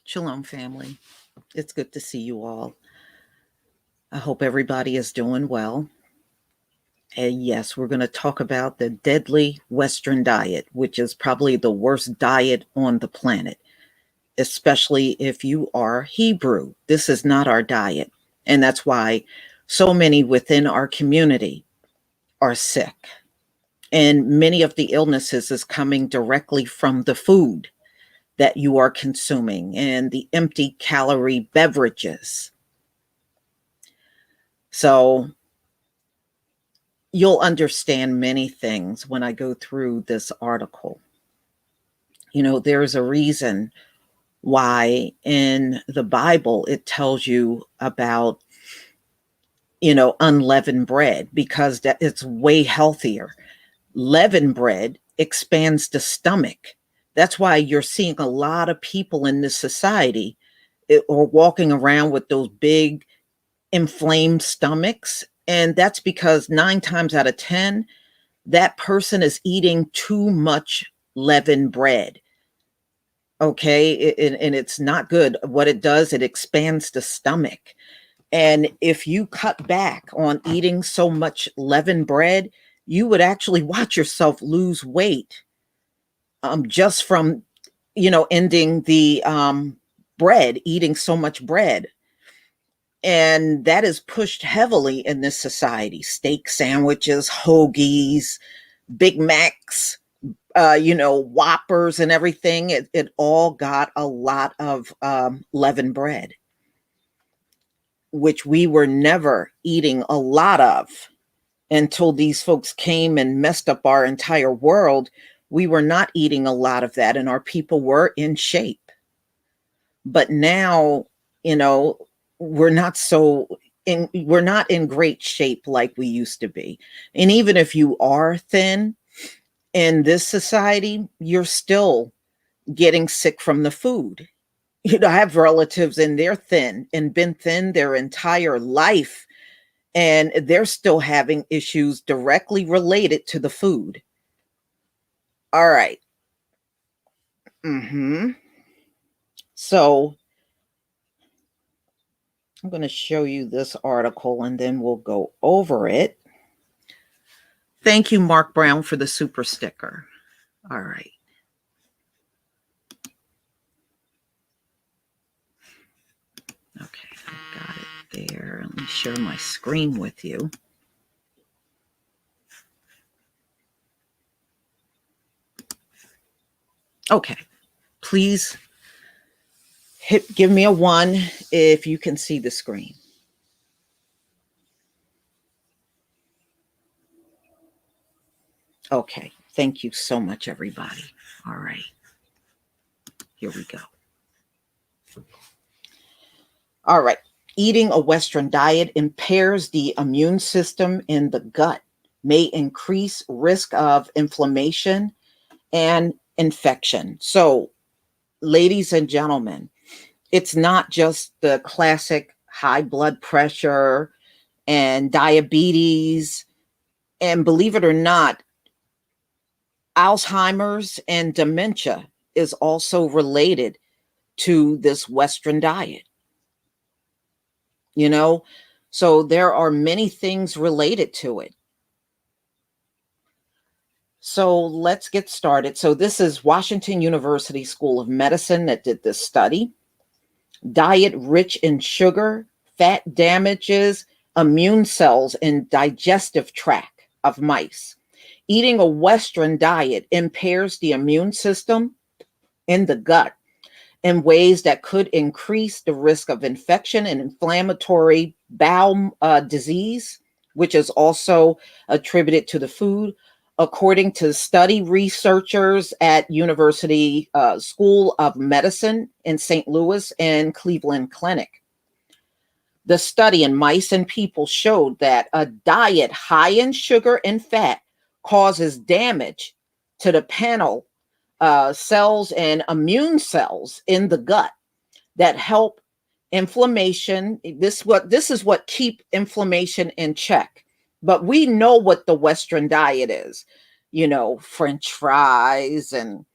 Shalom, family. It's good to see you all. I hope everybody is doing well. And yes, we're going to talk about the deadly Western diet, which is probably the worst diet on the planet, especially if you are Hebrew. This is not our diet. And that's why so many within our community are sick. And many of the illnesses is coming directly from the food that you are consuming and the empty calorie beverages. So you'll understand many things when I go through this article. You know, there's a reason why in the Bible it tells you about, unleavened bread, because that it's way healthier. Leavened bread expands the stomach. That's why you're seeing a lot of people in this society or walking around with those big inflamed stomachs. And that's because 9 times out of 10, that person is eating too much leavened bread. Okay. And it's not good. What it does, it expands the stomach. And if you cut back on eating so much leavened bread, you would actually watch yourself lose weight just from, ending the bread, eating so much bread. And that is pushed heavily in this society. Steak sandwiches, hoagies, Big Macs, Whoppers and everything. It all got a lot of leavened bread, which we were never eating a lot of until these folks came and messed up our entire world. We were not eating a lot of that, and our people were in shape. But now, we're not we're not in great shape like we used to be. And even if you are thin in this society, you're still getting sick from the food. I have relatives and they're thin and been thin their entire life, and they're still having issues directly related to the food. All right. So I'm going to show you this article and then we'll go over it. Thank you, Mark Brown, for the super sticker. All right. Okay, I got it there. Let me share my screen with you. Okay, please give me a 1 if you can see the screen. Okay, thank you so much, everybody. All right, here we go. All right, eating a Western diet impairs the immune system in the gut, may increase risk of inflammation and infection. So, ladies and gentlemen, it's not just the classic high blood pressure and diabetes. And believe it or not, Alzheimer's and dementia is also related to this Western diet. So there are many things related to it. So let's get started. So this is Washington University School of Medicine that did this study. Diet rich in sugar, fat damages immune cells in digestive tract of mice. Eating a Western diet impairs the immune system in the gut in ways that could increase the risk of infection and inflammatory bowel disease, which is also attributed to the food, according to study researchers at University School of Medicine in St. Louis and Cleveland Clinic. The study in mice and people showed that a diet high in sugar and fat causes damage to the panel cells and immune cells in the gut that help inflammation. This is what keep inflammation in check. But we know what the Western diet is, French fries and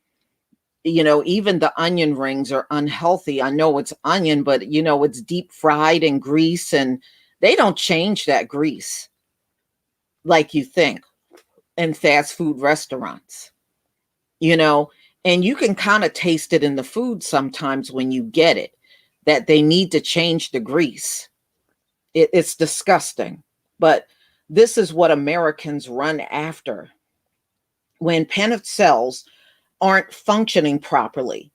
Even the onion rings are unhealthy. I know it's onion, but it's deep fried in grease, and they don't change that grease like you think in fast food restaurants, you know, and you can kind of taste it in the food sometimes when you get it, that they need to change the grease. It's disgusting. But this is what Americans run after. When pennant cells aren't functioning properly,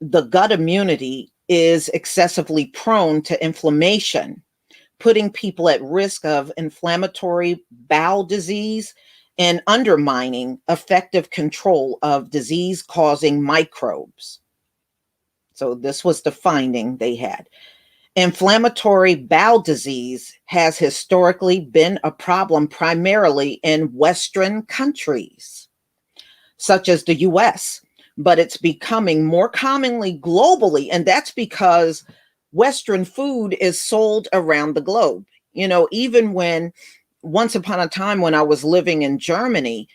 the gut immunity is excessively prone to inflammation, putting people at risk of inflammatory bowel disease and undermining effective control of disease causing microbes. So, this was the finding they had. Inflammatory bowel disease has historically been a problem primarily in Western countries, such as the US, but it's becoming more commonly globally. And that's because Western food is sold around the globe. Even when once upon a time when I was living in Germany,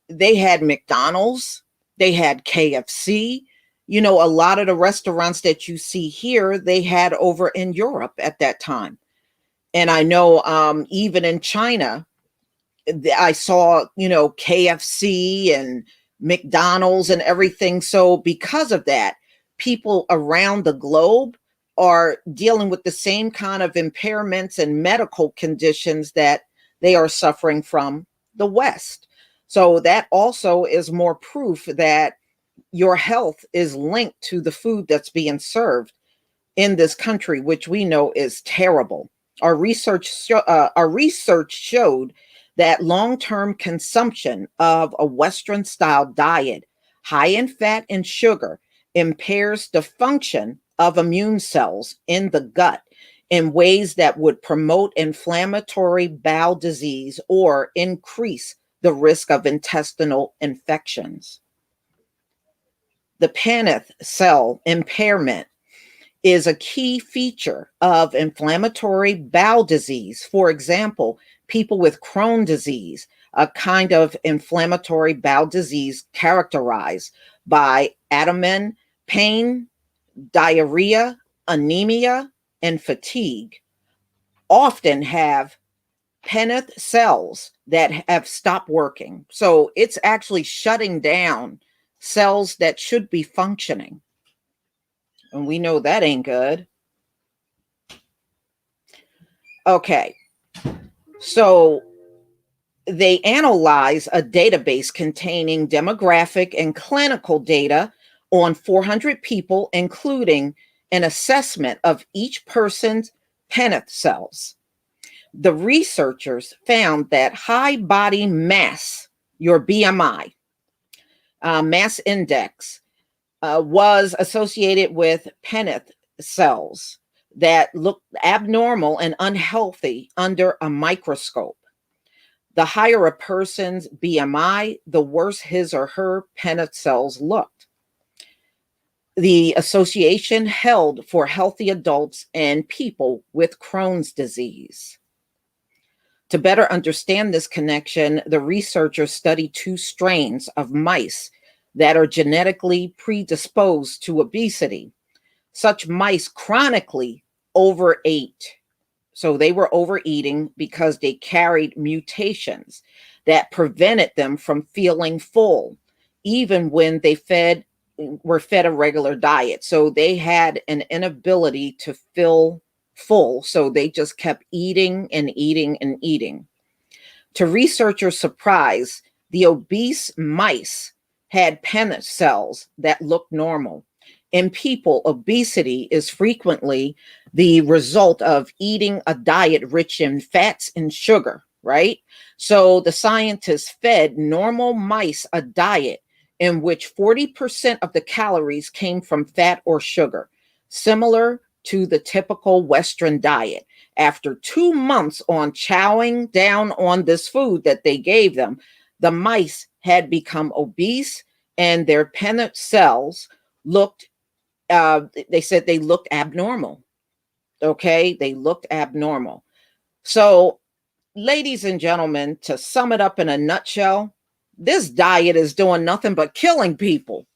they had McDonald's, they had KFC. A lot of the restaurants that you see here, they had over in Europe at that time. And I know even in China, I saw, KFC and McDonald's and everything. So because of that, people around the globe are dealing with the same kind of impairments and medical conditions that they are suffering from the West. So that also is more proof that your health is linked to the food that's being served in this country, which we know is terrible. Our research showed that long-term consumption of a Western-style diet, high in fat and sugar, impairs the function of immune cells in the gut in ways that would promote inflammatory bowel disease or increase the risk of intestinal infections. The panneth cell impairment is a key feature of inflammatory bowel disease. For example, people with Crohn's disease, a kind of inflammatory bowel disease characterized by abdomen pain, diarrhea, anemia, and fatigue, often have penneth cells that have stopped working. So it's actually shutting down cells that should be functioning. And we know that ain't good. Okay, so they analyze a database containing demographic and clinical data on 400 people, including an assessment of each person's penneth cells. The researchers found that high body mass, your BMI, mass index, was associated with penneth cells that looked abnormal and unhealthy under a microscope. The higher a person's BMI, the worse his or her penneth cells looked. The association held for healthy adults and people with Crohn's disease. To better understand this connection, the researchers studied two strains of mice that are genetically predisposed to obesity. Such mice chronically overate. So they were overeating because they carried mutations that prevented them from feeling full, even when they were fed a regular diet. So they had an inability to feel full. So they just kept eating and eating and eating. To researchers' surprise, the obese mice had penneth cells that looked normal. In people, obesity is frequently the result of eating a diet rich in fats and sugar, right? So the scientists fed normal mice a diet in which 40% of the calories came from fat or sugar, similar to the typical Western diet. After 2 months on chowing down on this food that they gave them, the mice had become obese and their penneth cells looked they said they looked abnormal. Okay, they looked abnormal. So, ladies and gentlemen, to sum it up in a nutshell, this diet is doing nothing but killing people.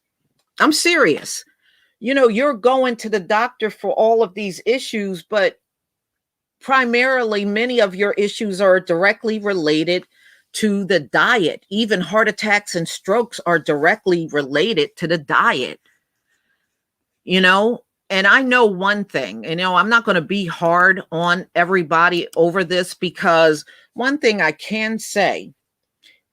I'm serious. You're going to the doctor for all of these issues, but primarily many of your issues are directly related to the diet. Even heart attacks and strokes are directly related to the diet, you know? And I know one thing, I'm not going to be hard on everybody over this, because one thing I can say,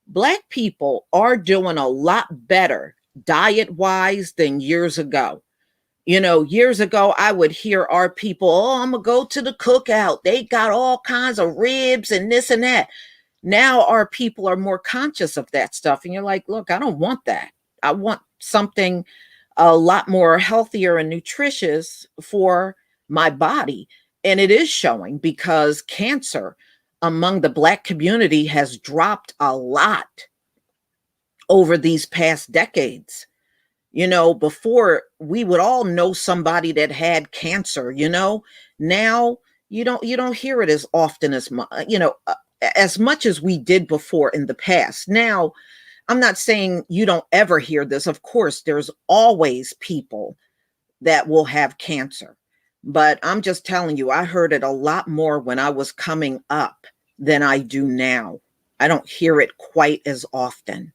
Black people are doing a lot better diet wise than years ago. Years ago, I would hear our people, oh, I'm going to go to the cookout. They got all kinds of ribs and this and that. Now our people are more conscious of that stuff. And you're like, look, I don't want that. I want something a lot more healthier and nutritious for my body. And it is showing, because cancer among the Black community has dropped a lot over these past decades. Before, we would all know somebody that had cancer. Now you don't hear it as often as as much as we did before in the past. Now, I'm not saying you don't ever hear this. Of course, there's always people that will have cancer. But I'm just telling you, I heard it a lot more when I was coming up than I do now. I don't hear it quite as often.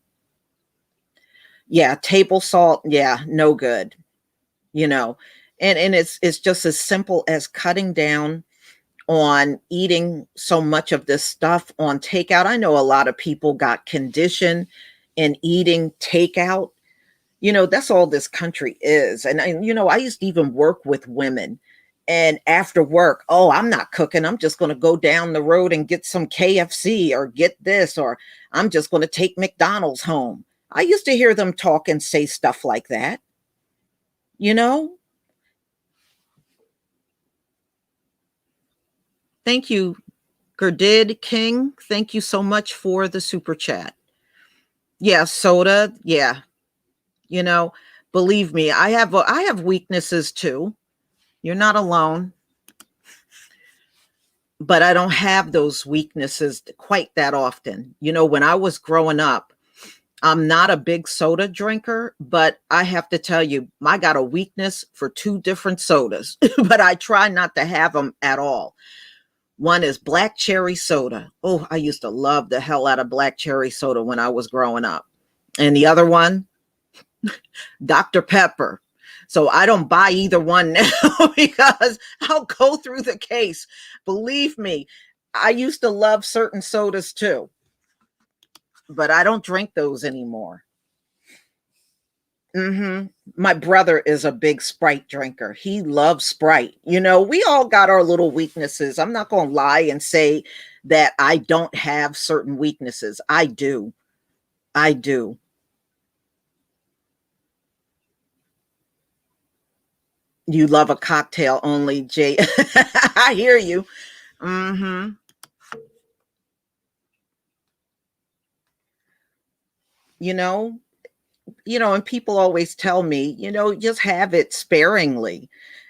Yeah, table salt, yeah, no good. You know, and it's just as simple as cutting down on eating so much of this stuff on takeout. I know a lot of people got conditioned in eating takeout. That's all this country is. And I used to even work with women. And after work, oh, I'm not cooking. I'm just going to go down the road and get some KFC or get this, or I'm just going to take McDonald's home. I used to hear them talk and say stuff like that. You know, thank you, Gerdid King. Thank you so much for the super chat. Yeah, soda. Yeah, you know, believe me, I have weaknesses too. You're not alone. But I don't have those weaknesses quite that often. When I was growing up, I'm not a big soda drinker, but I have to tell you, I got a weakness for two different sodas, but I try not to have them at all. One is black cherry soda. Oh, I used to love the hell out of black cherry soda when I was growing up. And the other one, Dr. Pepper. So I don't buy either one now because I'll go through the case. Believe me, I used to love certain sodas too, but I don't drink those anymore. My brother is a big Sprite drinker. He loves Sprite. We all got our little weaknesses. I'm not going to lie and say that I don't have certain weaknesses. I do. I do. You love a cocktail only, Jay. I hear you. Mm-hmm. You know, and people always tell me, just have it sparingly.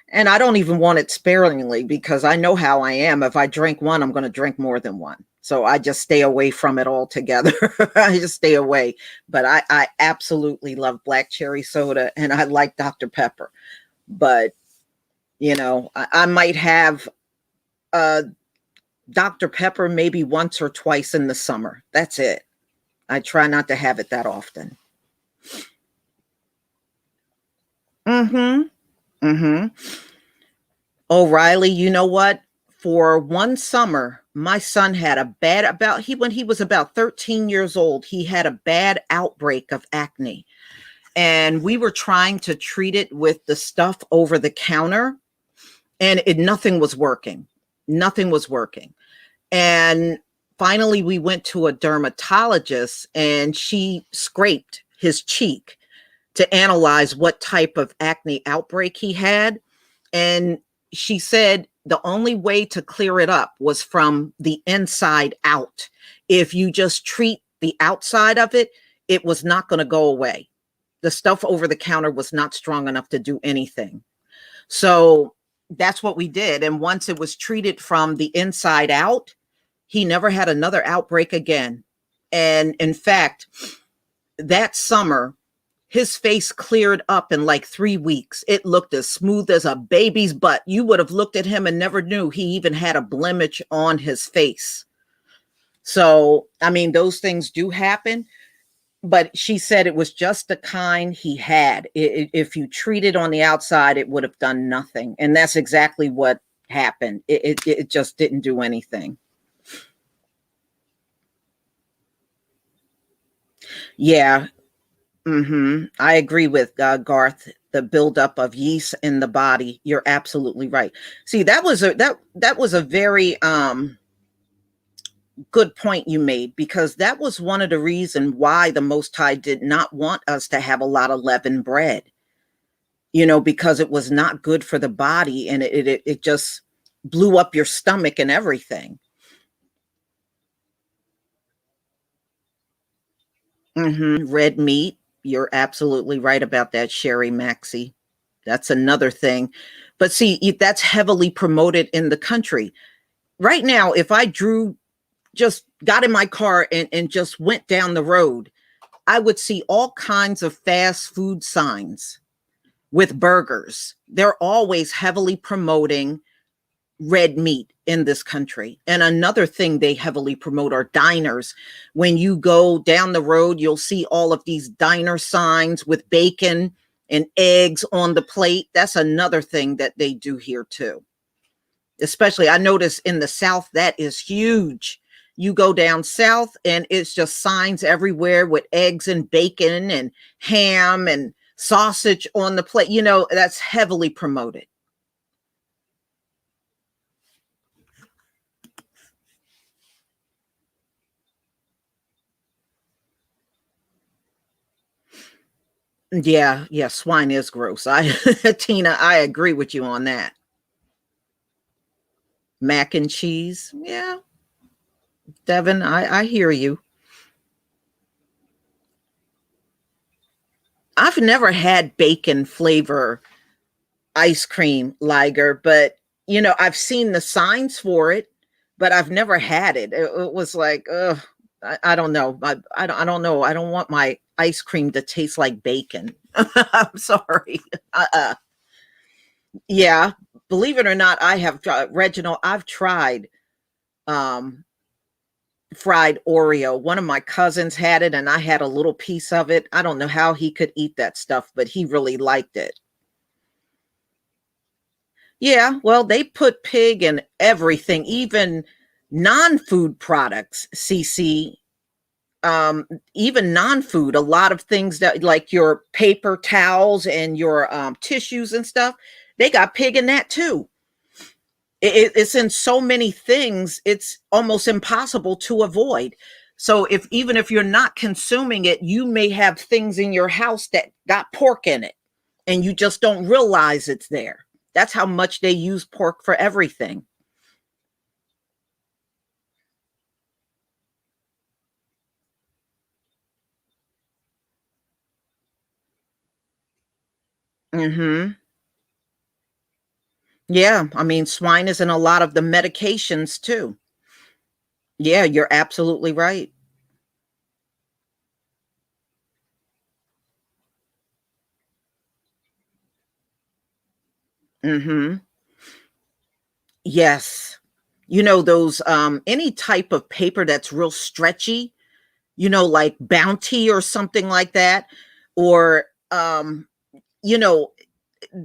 And I don't even want it sparingly because I know how I am. If I drink one, I'm going to drink more than one. So I just stay away from it altogether. I just stay away. But I absolutely love black cherry soda and I like Dr. Pepper. But, I might have Dr. Pepper maybe once or twice in the summer. That's it. I try not to have it that often. Mm-hmm. Mm-hmm. O'Reilly, you know what? For one summer, my son had when he was about 13 years old, he had a bad outbreak of acne. And we were trying to treat it with the stuff over the counter, and nothing was working. Nothing was working. And finally, we went to a dermatologist, and she scraped his cheek to analyze what type of acne outbreak he had. And she said the only way to clear it up was from the inside out. If you just treat the outside of it, it was not going to go away. The stuff over the counter was not strong enough to do anything. So that's what we did. And once it was treated from the inside out, he never had another outbreak again. And in fact, that summer, His face cleared up in like 3 weeks. It looked as smooth as a baby's butt. You would have looked at him and never knew he even had a blemish on his face. So, I mean, those things do happen. But she said it was just the kind he had. If you treat it on the outside, it would have done nothing. And that's exactly what happened. It just didn't do anything. Yeah. I agree with Garth. The buildup of yeast in the body. You're absolutely right. See, that was a very good point you made, because that was one of the reasons why the Most High did not want us to have a lot of leavened bread. Because it was not good for the body, and it just blew up your stomach and everything. Red meat. You're absolutely right about that, Sherry Maxey. That's another thing. But see, that's heavily promoted in the country. Right now, if I just got in my car and just went down the road, I would see all kinds of fast food signs with burgers. They're always heavily promoting red meat in this country. And another thing they heavily promote are diners. When you go down the road, you'll see all of these diner signs with bacon and eggs on the plate. That's another thing that they do here too. Especially, I notice in the South, that is huge. You go down south and it's just signs everywhere with eggs and bacon and ham and sausage on the plate. That's heavily promoted. Yeah, swine is gross. Tina, I agree with you on that. Mac and cheese. Yeah, Devin, I hear you. I've never had bacon flavor ice cream, Liger, but I've seen the signs for it, but I've never had it. It was like, ugh, I don't know. I don't know. I don't want my ice cream to taste like bacon. I'm sorry. Yeah, believe it or not, I have Reginald. I've tried um, fried Oreo. One of my cousins had it, and I had a little piece of it. I don't know how he could eat that stuff, but he really liked it. Yeah, well, they put pig in everything, even non-food products, CC. Even non-food, a lot of things that like your paper towels and your tissues and stuff, they got pig in that too. It's in so many things, it's almost impossible to avoid. So even if you're not consuming it, you may have things in your house that got pork in it and you just don't realize it's there. That's how much they use pork for everything. Hmm. Yeah, I mean, swine is in a lot of the medications too. Yeah, you're absolutely right. Hmm. Yes. Those any type of paper that's real stretchy, like Bounty or something like that, or you know,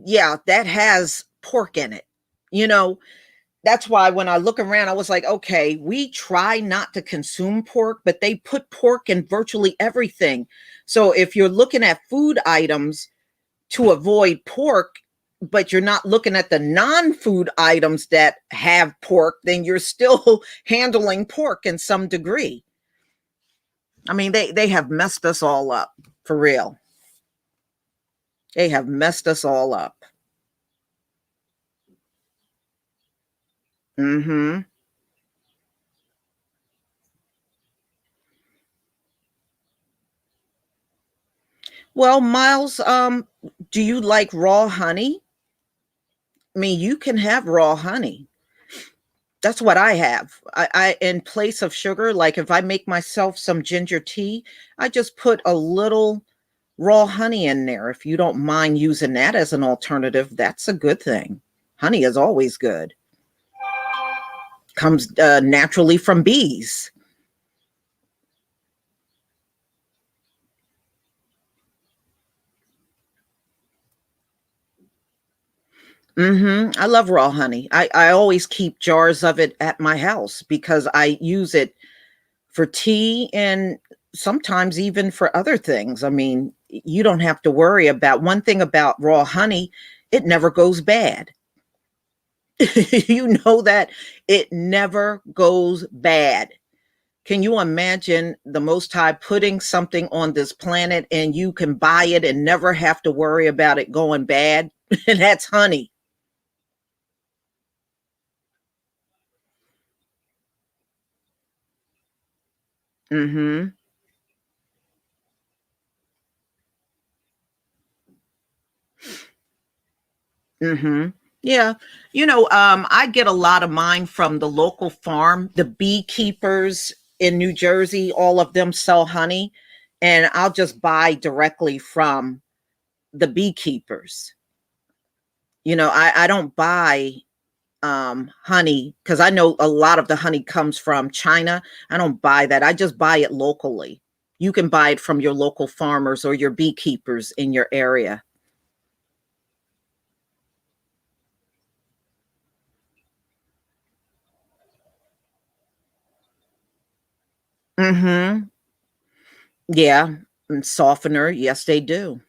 yeah, that has pork in it. You know, that's why when I look around, I was like, okay, we try not to consume pork, but they put pork in virtually everything. So if you're looking at food items to avoid pork, but you're not looking at the non-food items that have pork, then you're still handling pork in some degree. I mean, they have messed us all up for real. They have messed us all up. Hmm. Well, Miles, do you like raw honey? I mean, you can have raw honey. That's what I have. I in place of sugar, like if I make myself some ginger tea, I just put a little raw honey in there. If you don't mind using that as an alternative, that's a good thing. Honey is always good. Comes naturally from bees. I love raw honey. I always keep jars of it at my house because I use it for tea and sometimes even for other things. I mean, you don't have to worry about one thing about raw honey, it never goes bad. You know that it never goes bad. Can you imagine the Most High putting something on this planet and you can buy it and never have to worry about it going bad? And that's honey. Mm-hmm. Mm-hmm. Yeah. I get a lot of mine from the local farm. The beekeepers in New Jersey, all of them sell honey, and I'll just buy directly from the beekeepers. I don't buy honey because I know a lot of the honey comes from China. I don't buy that. I just buy it locally. You can buy it from your local farmers or your beekeepers in your area. Mm-hmm. Yeah. And softener, yes, they do.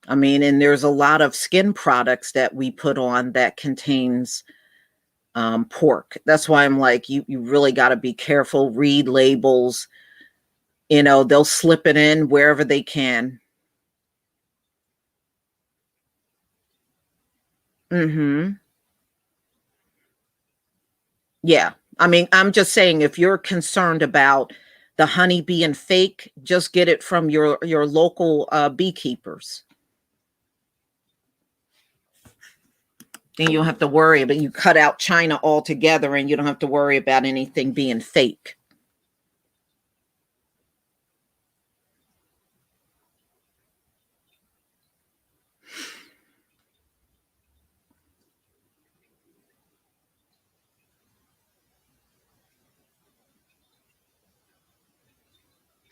I mean, and there's a lot of skin products that we put on that contains pork. That's why I'm like, you really got to be careful. Read labels. They'll slip it in wherever they can. Mm-hmm. Yeah. I mean, I'm just saying, if you're concerned about the honey being fake, just get it from your local beekeepers. Then you don't have to worry about you cut out China altogether, and you don't have to worry about anything being fake.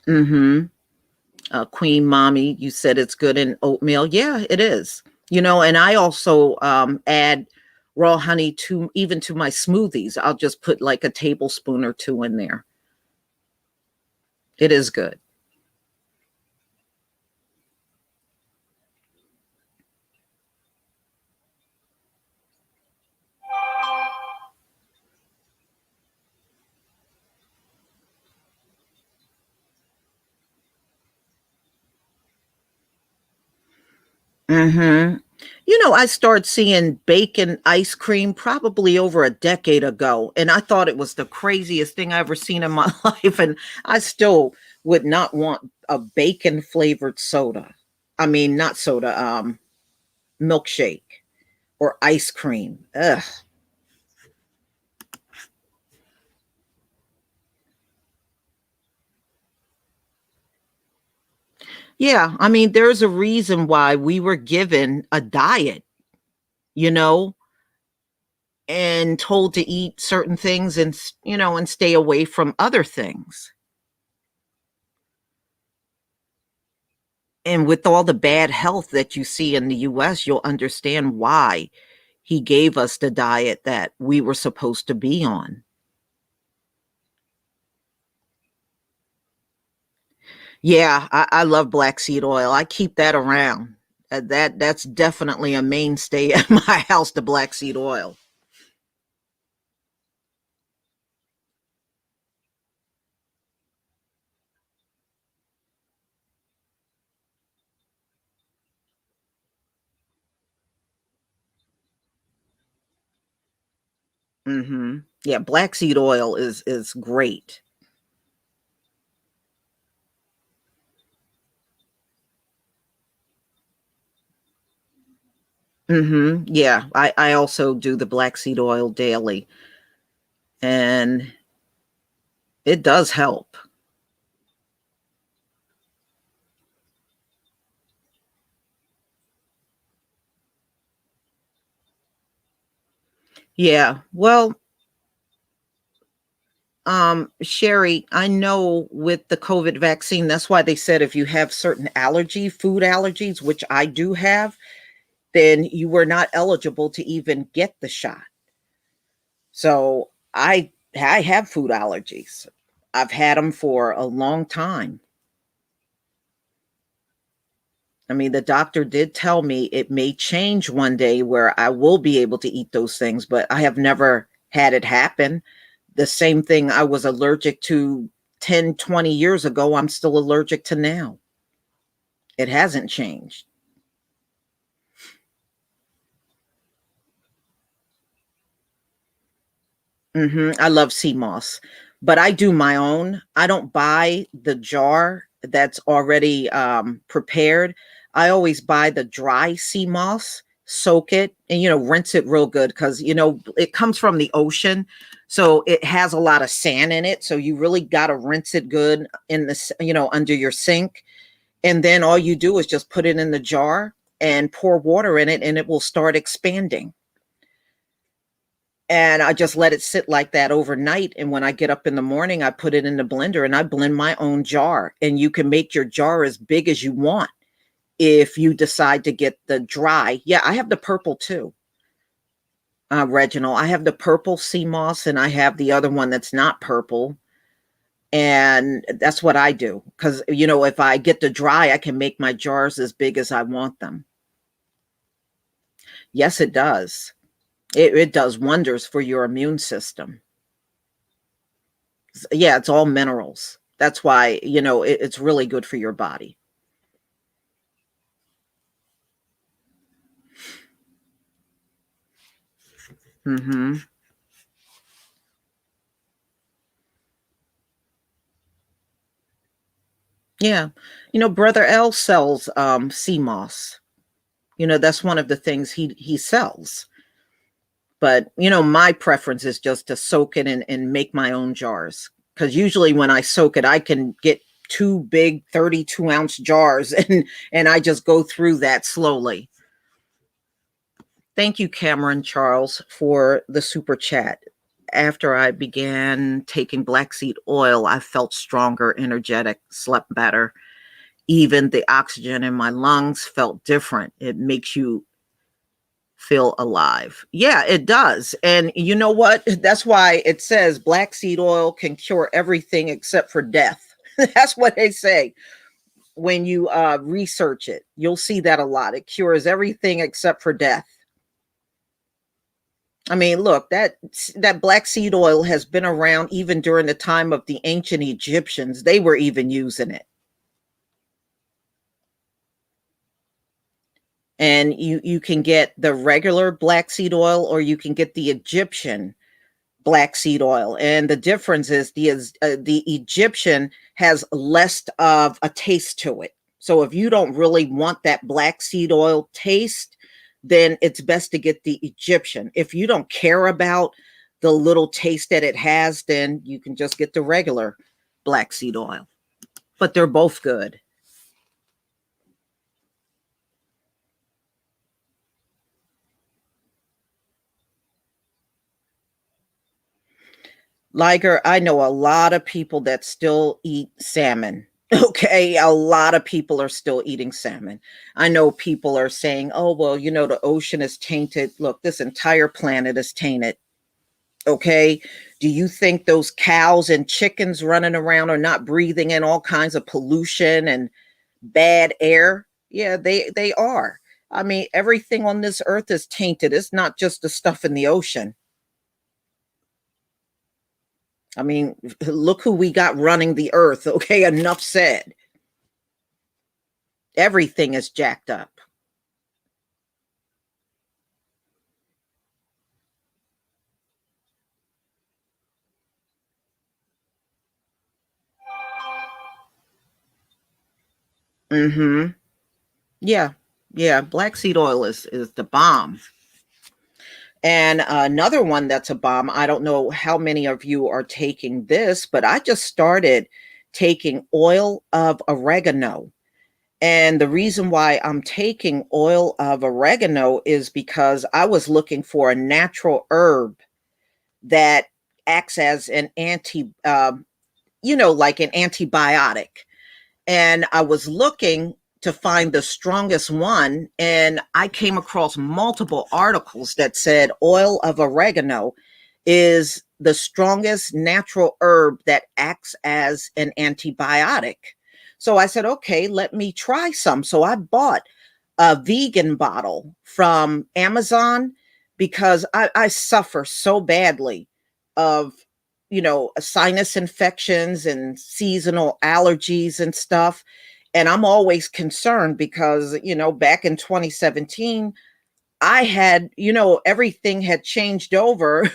Mm-hmm. Queen Mommy, you said it's good in oatmeal. Yeah, it is. And I also add raw honey to even to my smoothies. I'll just put like a tablespoon or two in there. It is good. Hmm. I started seeing bacon ice cream probably over a decade ago, and I thought it was the craziest thing I ever seen in my life. And I still would not want a bacon flavored soda. I mean, not soda, milkshake or ice cream. Ugh. Yeah, I mean, there's a reason why we were given a diet, you know, and told to eat certain things and stay away from other things. And with all the bad health that you see in the US, you'll understand why he gave us the diet that we were supposed to be on. Yeah, I love black seed oil. I keep that around. That's definitely a mainstay at my house, the black seed oil. Yeah, black seed oil is great. Yeah, I also do the black seed oil daily, and it does help. Yeah. Well, Sherry, I know with the COVID vaccine, that's why they said if you have certain food allergies, which I do have, then you were not eligible to even get the shot. So I have food allergies. I've had them for a long time. I mean, the doctor did tell me it may change one day where I will be able to eat those things, but I have never had it happen. The same thing I was allergic to 10, 20 years ago, I'm still allergic to now. It hasn't changed. I love sea moss, but I do my own. I don't buy the jar that's already prepared. I always buy the dry sea moss, soak it, and rinse it real good because it comes from the ocean, so it has a lot of sand in it. So you really got to rinse it good in under your sink, and then all you do is just put it in the jar and pour water in it, and it will start expanding. And I just let it sit like that overnight. And when I get up in the morning, I put it in the blender and I blend my own jar. And you can make your jar as big as you want if you decide to get the dry. Yeah, I have the purple too, Reginald. I have the purple sea moss and I have the other one that's not purple. And that's what I do. Because, if I get the dry, I can make my jars as big as I want them. Yes, it does. It does wonders for your immune system. Yeah, it's all minerals. That's why, it's really good for your body. hmm Yeah. Brother L sells sea moss. That's one of the things he sells. But, my preference is just to soak it and make my own jars. Because usually when I soak it, I can get two big 32-ounce jars and I just go through that slowly. Thank you, Cameron Charles, for the super chat. After I began taking black seed oil, I felt stronger, energetic, slept better. Even the oxygen in my lungs felt different. It makes you feel alive. Yeah, it does. And you know what? That's why it says black seed oil can cure everything except for death. That's what they say. When you research it, you'll see that a lot. It cures everything except for death. I mean, look, that black seed oil has been around even during the time of the ancient Egyptians. They were even using it. And you can get the regular black seed oil or you can get the Egyptian black seed oil. And the difference is the Egyptian has less of a taste to it. So if you don't really want that black seed oil taste, then it's best to get the Egyptian. If you don't care about the little taste that it has, then you can just get the regular black seed oil. But they're both good. Liger, I know a lot of people that still eat salmon. Okay, a lot of people are still eating salmon. I know people are saying, oh, well, the ocean is tainted. Look, this entire planet is tainted. Okay. Do you think those cows and chickens running around are not breathing in all kinds of pollution and bad air? Yeah, they are. I mean, everything on this earth is tainted. It's not just the stuff in the ocean. I mean, look who we got running the earth. Okay, enough said. Everything is jacked up. Mm-hmm. Yeah. Yeah. Black seed oil is the bomb. And another one that's a bomb. I don't know how many of you are taking this, but I just started taking oil of oregano. And the reason why I'm taking oil of oregano is because I was looking for a natural herb that acts as an like an antibiotic. And I was looking to find the strongest one, and I came across multiple articles that said oil of oregano is the strongest natural herb that acts as an antibiotic. So I said, okay, let me try some. So I bought a vegan bottle from Amazon because I suffer so badly of, sinus infections and seasonal allergies and stuff. And I'm always concerned because, back in 2017, I had, everything had changed over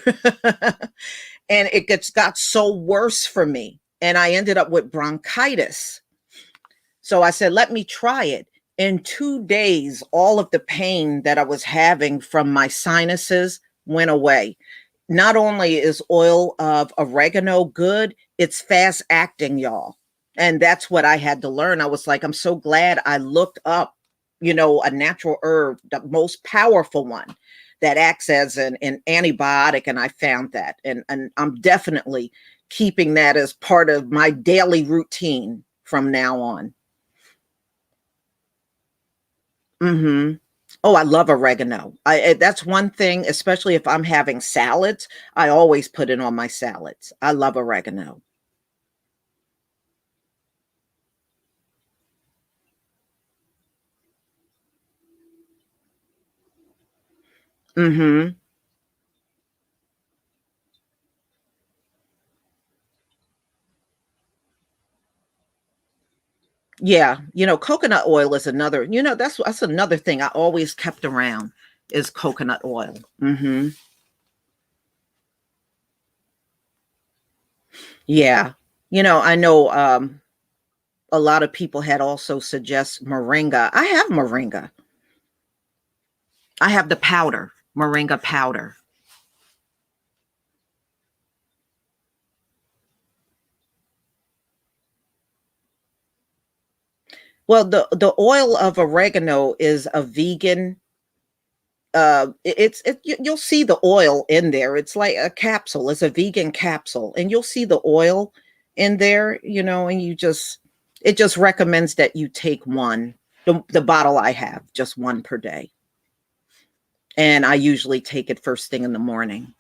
and got so worse for me. And I ended up with bronchitis. So I said, let me try it. In 2 days, all of the pain that I was having from my sinuses went away. Not only is oil of oregano good, it's fast acting, y'all. And that's what I had to learn. I was like, I'm so glad I looked up, a natural herb, the most powerful one that acts as an antibiotic. And I found that. And I'm definitely keeping that as part of my daily routine from now on. Hmm. Oh, I love oregano. That's one thing, especially if I'm having salads, I always put it on my salads. I love oregano. Hmm. Yeah, coconut oil is another, that's another thing I always kept around is coconut oil. Hmm. Yeah. I know a lot of people had also suggest moringa. I have moringa. I have the powder, moringa powder. Well, the oil of oregano is a vegan. You'll see the oil in there. It's like a capsule. It's a vegan capsule, and you'll see the oil in there. And it just recommends that you take one. The bottle I have, just one per day, and I usually take it first thing in the morning.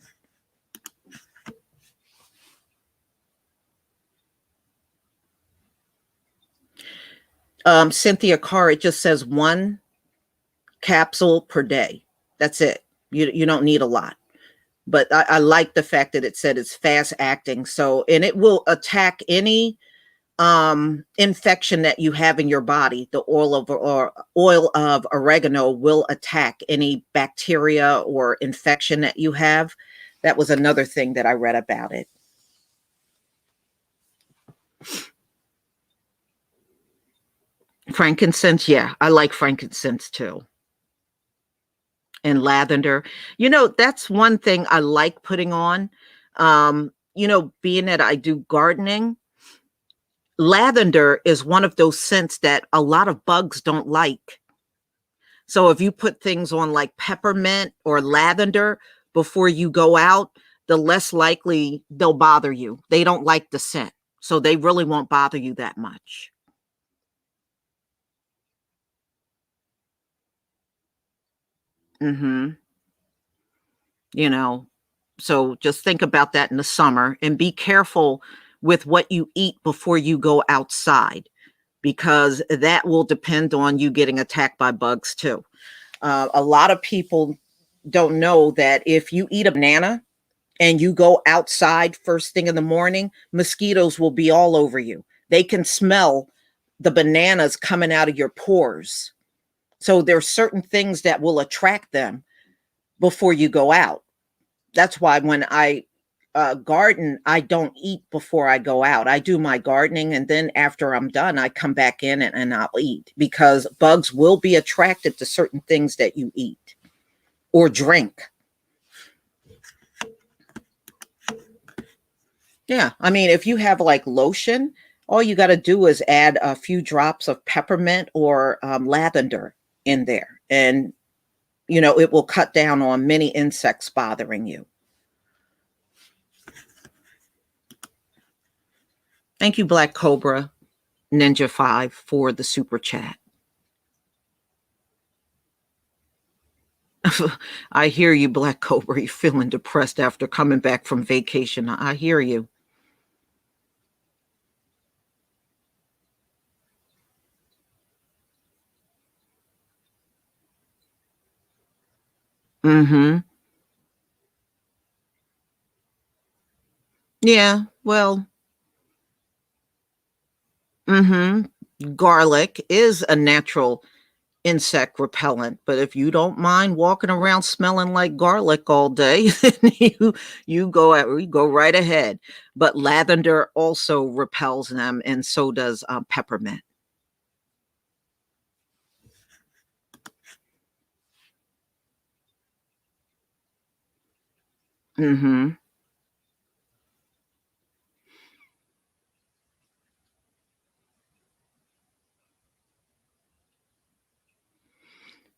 Cynthia Carr, it just says one capsule per day. That's it. You don't need a lot. But I like the fact that it said it's fast acting. So, and it will attack any infection that you have in your body. The oil of oregano will attack any bacteria or infection that you have. That was another thing that I read about it. Frankincense, yeah, I like frankincense too. And lavender. That's one thing I like putting on. Being that I do gardening, lavender is one of those scents that a lot of bugs don't like. So if you put things on like peppermint or lavender before you go out, the less likely they'll bother you. They don't like the scent. So they really won't bother you that much. Mhm. You know, so just think about that in the summer and be careful with what you eat before you go outside because that will depend on you getting attacked by bugs too. A lot of people don't know that if you eat a banana and you go outside first thing in the morning, mosquitoes will be all over you. They can smell the bananas coming out of your pores. So there's certain things that will attract them before you go out. That's why when I garden, I don't eat before I go out. I do my gardening, and then after I'm done, I come back in and I'll eat because bugs will be attracted to certain things that you eat or drink. Yeah. I mean, if you have like lotion All you got to do is add a few drops of peppermint or lavender in there, and it will cut down on many insects bothering you. Thank you, Black Cobra Ninja 5, for the super chat. I hear you, Black Cobra. You're feeling depressed after coming back from vacation. I hear you. Mm-hmm. Yeah, well, mm-hmm. Garlic is a natural insect repellent, but if you don't mind walking around smelling like garlic all day, then you go right ahead. But lavender also repels them, and so does peppermint. Mm-hmm.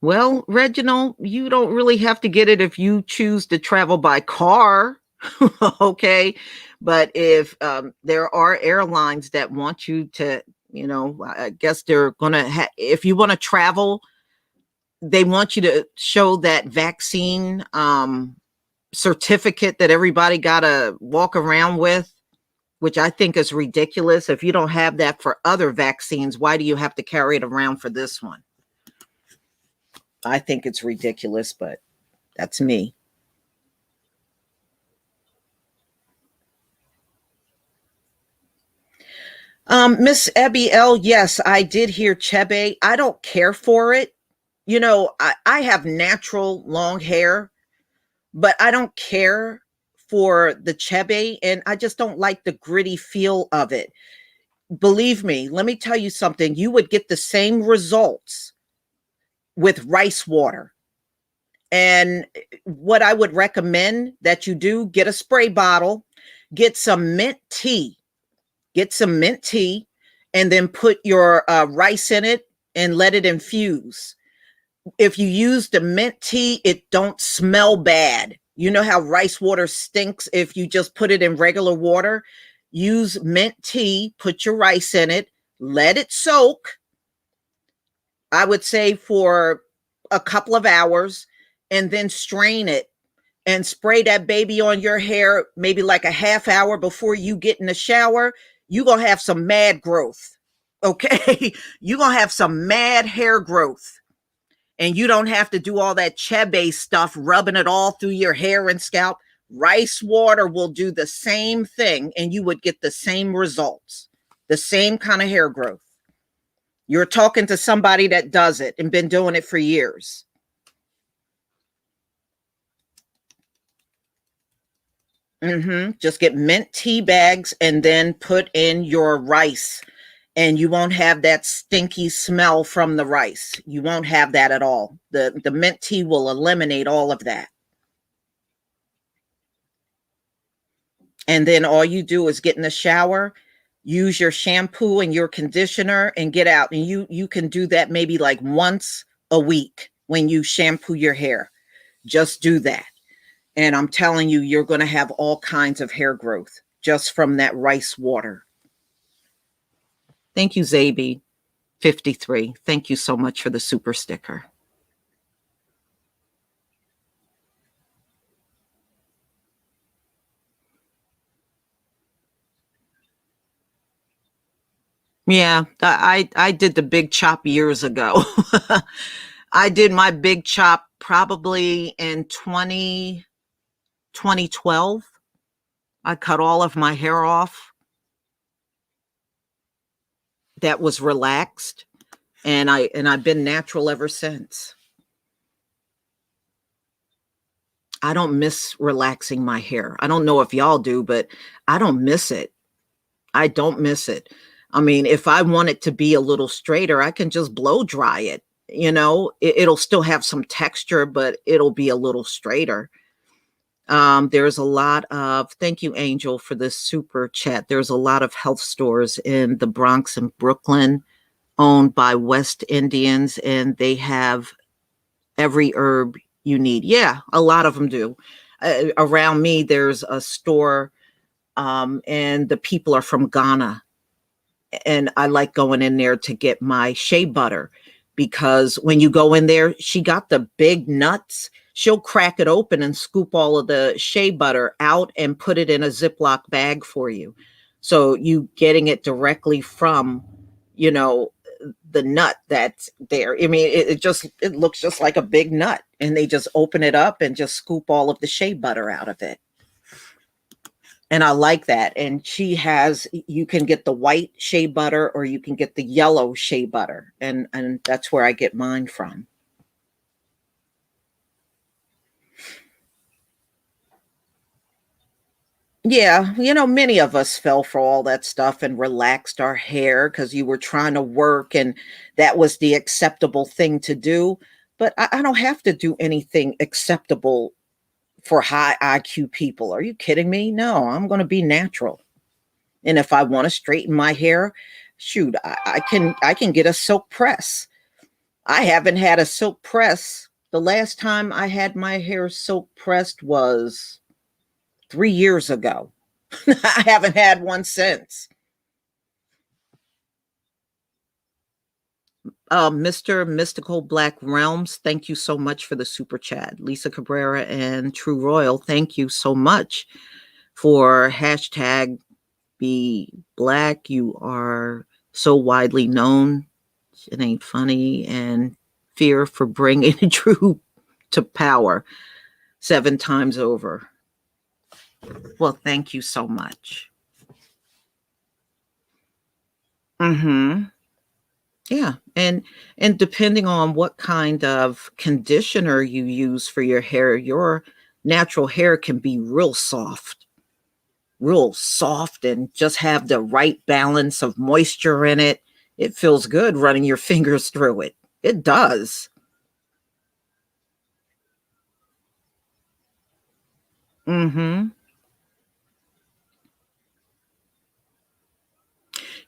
Well, Reginald, you don't really have to get it if you choose to travel by car. Okay. But if there are airlines that want you to, I guess they're going to, if you want to travel, they want you to show that vaccine certificate that everybody got to walk around with, which I think is ridiculous. If you don't have that for other vaccines, why do you have to carry it around for this one? I think it's ridiculous, but that's me. Miss Ebby L, yes, I did hear Chebe. I don't care for it. I have natural long hair, but I don't care for the Chebe, and I just don't like the gritty feel of it. Believe me, let me tell you something. You would get the same results with rice water. And what I would recommend that you do, get a spray bottle, get some mint tea, and then put your rice in it and let it infuse. If you use the mint tea, it don't smell bad. You know how rice water stinks if you just put it in regular water? Use mint tea, put your rice in it, let it soak, I would say for a couple of hours, and then strain it and spray that baby on your hair maybe like a half hour before you get in the shower. You're going to have some mad growth. Okay. You're going to have some mad hair growth. And you don't have to do all that Chebe stuff, rubbing it all through your hair and scalp. Rice water will do the same thing, and you would get the same results, the same kind of hair growth. You're talking to somebody that does it and been doing it for years. Just get mint tea bags and then put in your rice, and you won't have that stinky smell from the rice. You won't have that at all. The mint tea will eliminate all of that. And then all you do is get in the shower, use your shampoo and your conditioner, and get out. And you can do that maybe like once a week when you shampoo your hair. Just do that. And I'm telling you, you're going to have all kinds of hair growth just from that rice water. Thank you, Zabi 53. Thank you so much for the super sticker. Yeah, I did the big chop years ago. I did my big chop probably in 2012. I cut all of my hair off. That was relaxed, and I've been natural ever since. I don't miss relaxing my hair. I don't know if y'all do, but I don't miss it. I don't miss it. I mean, if I want it to be a little straighter, I can just blow dry it. It'll still have some texture, but it'll be a little straighter. There's a lot of, thank you, Angel, for this super chat. There's a lot of health stores in the Bronx and Brooklyn owned by West Indians, and they have every herb you need. Yeah, a lot of them do. Around me, there's a store, and the people are from Ghana. And I like going in there to get my shea butter because when you go in there, she got the big nuts. She'll crack it open and scoop all of the shea butter out and put it in a Ziploc bag for you. So you getting it directly from, you know, the nut that's there. I mean, it looks just like a big nut, and they just open it up and just scoop all of the shea butter out of it. And I like that. And she has, you can get the white shea butter or you can get the yellow shea butter. And that's where I get mine from. Yeah, many of us fell for all that stuff and relaxed our hair because you were trying to work and that was the acceptable thing to do. But I don't have to do anything acceptable for high IQ people. Are you kidding me? No, I'm going to be natural. And if I want to straighten my hair, shoot, I can get a silk press. I haven't had a silk press. The last time I had my hair silk pressed was 3 years ago. I haven't had one since. Mr. Mystical Black Realms, thank you so much for the super chat. Lisa Cabrera and True Royal, thank you so much for hashtag be black. You are so widely known. It ain't funny. And fear for bringing truth to power 7 times over. Well, thank you so much. Mm-hmm. Yeah. And depending on what kind of conditioner you use for your hair, your natural hair can be real soft and just have the right balance of moisture in it. It feels good running your fingers through it. It does. Mm-hmm.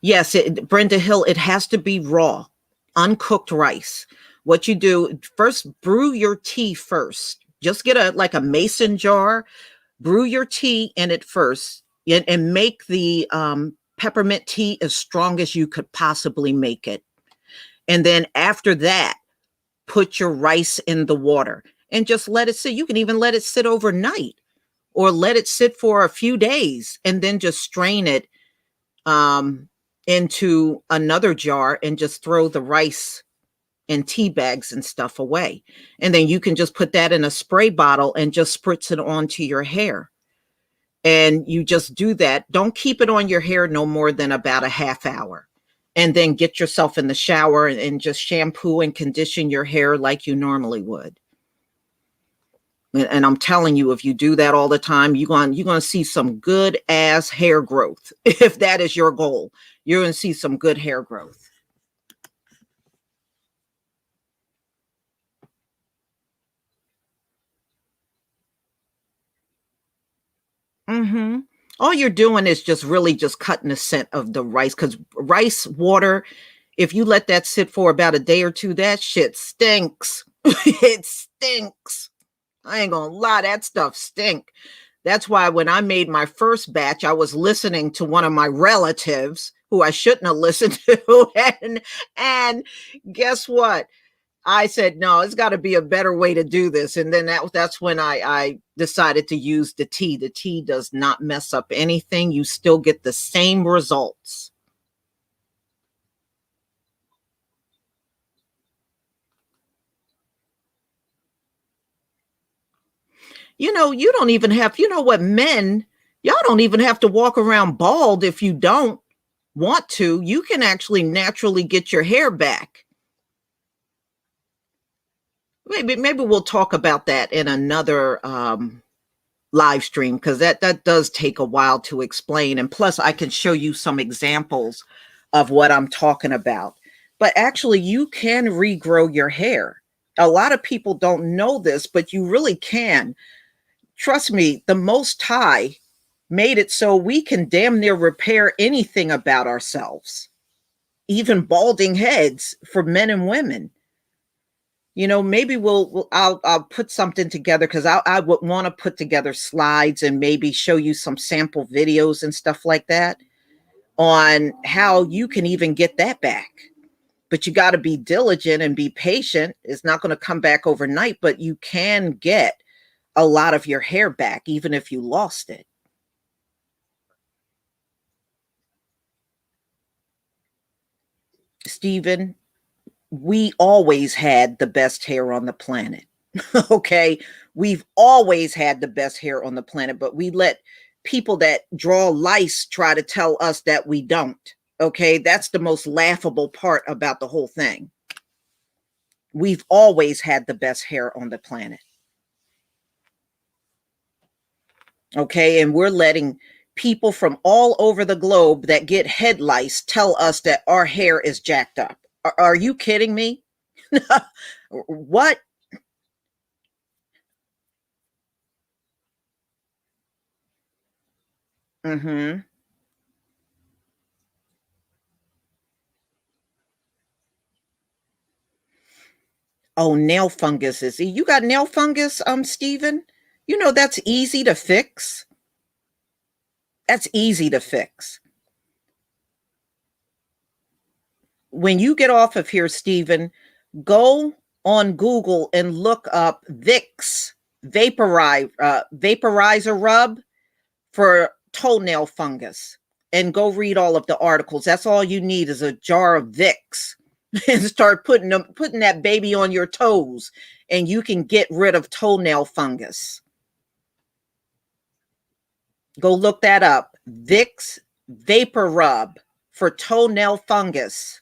Yes, Brenda Hill, it has to be raw, uncooked rice. What you do first, brew your tea first. Just get a mason jar, brew your tea in it first, and make the peppermint tea as strong as you could possibly make it. And then after that, put your rice in the water and just let it sit. You can even let it sit overnight or let it sit for a few days and then just strain it um, into another jar and just throw the rice and tea bags and stuff away. And then you can just put that in a spray bottle and just spritz it onto your hair. And you just do that. Don't keep it on your hair no more than about a half hour. And then get yourself in the shower and just shampoo and condition your hair like you normally would. And I'm telling you, if you do that all the time, you're going to see some good ass hair growth. If that is your goal, you're going to see some good hair growth. Mm-hmm. All you're doing is just really just cutting the scent of the rice, because rice water, if you let that sit for about a day or two, that shit stinks. It stinks. I ain't gonna lie, that stuff stink. That's why when I made my first batch, I was listening to one of my relatives who I shouldn't have listened to. And guess what? I said, no, it's got to be a better way to do this. And then that's when I decided to use the tea. The tea does not mess up anything. You still get the same results. You don't even have, what, men, y'all don't even have to walk around bald if you don't want to. You can actually naturally get your hair back. Maybe we'll talk about that in another live stream, because that does take a while to explain, and plus I can show you some examples of what I'm talking about. But actually, you can regrow your hair. A lot of people don't know this, but you really can. Trust me, the Most High made it so we can damn near repair anything about ourselves, even balding heads for men and women. Maybe I'll put something together, because I would want to put together slides and maybe show you some sample videos and stuff like that on how you can even get that back. But you got to be diligent and be patient. It's not going to come back overnight, but you can get a lot of your hair back, even if you lost it. Stephen, we always had the best hair on the planet. Okay. We've always had the best hair on the planet, but we let people that draw lice try to tell us that we don't. Okay. That's the most laughable part about the whole thing. We've always had the best hair on the planet. Okay. And we're letting people from all over the globe that get head lice tell us that our hair is jacked up. Are you kidding me? What? Mm-hmm. Oh, nail fungus is. You got nail fungus, Stephen? That's easy to fix. That's easy to fix. When you get off of here, Stephen, go on Google and look up Vicks vaporizer rub for toenail fungus, and go read all of the articles. That's all you need, is a jar of Vicks, and start putting that baby on your toes, and you can get rid of toenail fungus. Go look that up. Vicks Vapor Rub for toenail fungus.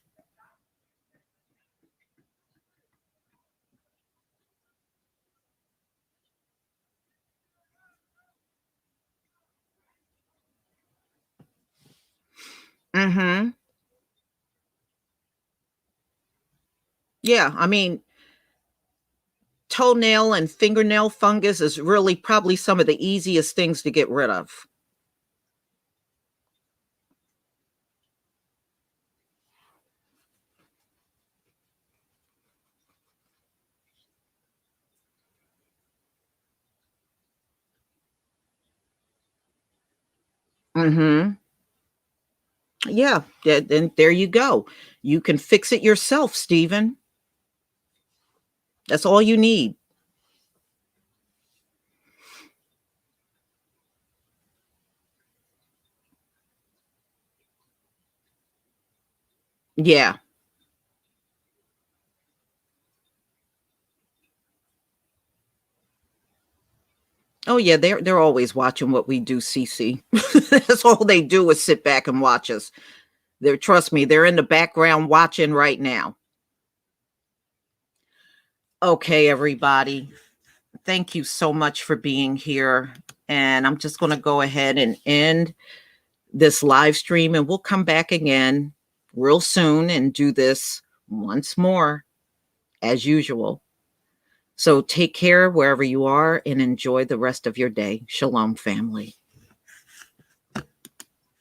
Mm-hmm. Yeah, I mean, toenail and fingernail fungus is really probably some of the easiest things to get rid of. Mm-hmm. Yeah, then there you go. You can fix it yourself, Stephen. That's all you need. Yeah. Oh yeah, they're always watching what we do, CC. That's all they do, is sit back and watch us. Trust me, they're in the background watching right now. Okay, everybody. Thank you so much for being here. And I'm just going to go ahead and end this live stream, and we'll come back again real soon and do this once more as usual. So take care wherever you are, and enjoy the rest of your day. Shalom, family.